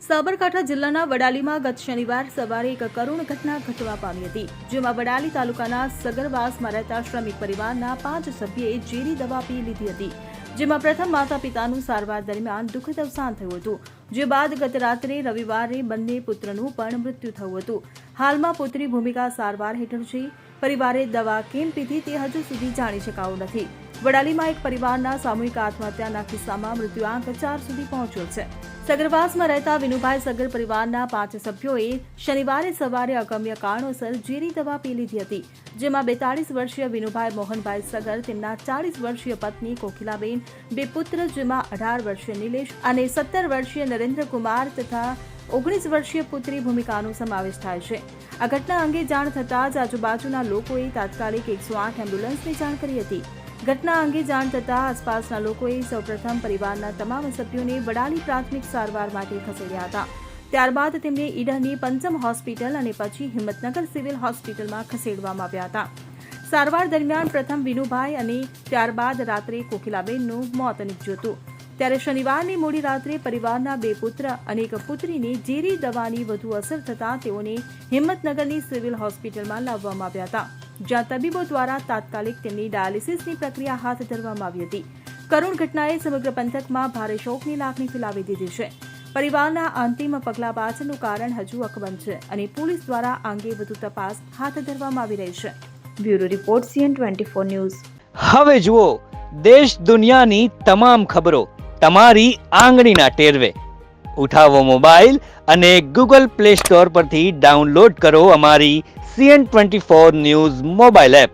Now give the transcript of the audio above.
સાબરકાંઠા જિલ્લાના વડાલીમાં ગત શનિવાર સવારે એક કરુણ ઘટના ઘટવા પામી હતી, જેમાં વડાલી તાલુકાના સગરવાસમાં રહેતા શ્રમિક પરિવારના 5 સભ્યોએ ઝેરી દવા પી લીધી હતી, જેમાં પ્રથમ માતા પિતાનું સારવાર દરમિયાન દુઃખદ અવસાન થયું હતું, જે બાદ ગત રાત્રે રવિવારે બંને પુત્રનું પણ મૃત્યુ થયું હતું. હાલમાં પુત્રી ભૂમિકા સારવાર હેઠળ છે. પરિવારે દવા કેમ પીધી તે હજુ સુધી જાણી શકાયું નથી. વડાલીમાં એક પરિવારના સામૂહિક આત્મહત્યાના કિસ્સામાં મૃત્યુઆંક 4 સુધી પહોંચ્યો છે. સગરવાસમાં રહેતા વિનુભાઈ સગર પરિવારના 5 સભ્યોએ શનિવારે સવારે અગમ્ય કારણોસર ઝેરી દવા પી લીધી હતી, જેમાં 42 વર્ષીય વિનુભાઈ મોહનભાઈ સગર, તેમના 40 વર્ષીય પત્ની કોકિલાબેન, 2 પુત્ર જેમાં 18 વર્ષીય નિલેશ અને 17 વર્ષીય નરેન્દ્રકુમાર તથા 19 વર્ષીય પુત્રી ભૂમિકાનો સમાવેશ થાય છે. આ ઘટના અંગે જાણ થતાં જ આજુબાજુના લોકોએ તાત્કાલિક 108 એમ્બ્યુલન્સની જાણ કરી હતી. ઘટના અંગે જાણ થતાં આસપાસના લોકોએ સૌપ્રથમ પરિવારના તમામ સભ્યોને વડાલી પ્રાથમિક સારવાર માટે ખસેડ્યા હતા. ત્યારબાદ તેમને ઈડરની પંચમ હોસ્પિટલ અને પછી હિંમતનગર સિવિલ હોસ્પિટલમાં ખસેડવામાં આવ્યા હતા. સારવાર દરમિયાન પ્રથમ વિનુભાઈ અને ત્યારબાદ રાત્રે કોકિલાબેનનું મોત નીપજ્યું હતું. ત્યારે શનિવારની મોડી રાત્રે પરિવારના 2 પુત્ર અને 1 પુત્રીને ઝેરી દવાની વધુ અસર થતાં તેઓને હિંમતનગરની સિવિલ હોસ્પિટલમાં લાવવામાં આવ્યા હતા, જ્યાં તબીબો દ્વારા તાત્કાલિક તેમની ડાયાલિસિસની પ્રક્રિયા હાથ ધરવામાં આવી હતી. કરુણ ઘટનાએ સમગ્ર પંથકમાં ભારે શોકની લાગણી ફેલાવી દીધી છે. પરિવારના અંતિમ પગલા પાછળનું કારણ હજુ અકબંધ છે અને પોલીસ દ્વારા આ અંગે વધુ તપાસ હાથ ધરવામાં આવી રહી છે. Bureau report CN24 news. હવે જુઓ દેશ દુનિયાની તમામ ખબરો તમારી આંગળીના ટેરવે. ઉઠાવો મોબાઈલ અને Google Play Store પરથી ડાઉનલોડ કરો અમારી CN24 ન્યૂઝ મોબાઈલ એપ.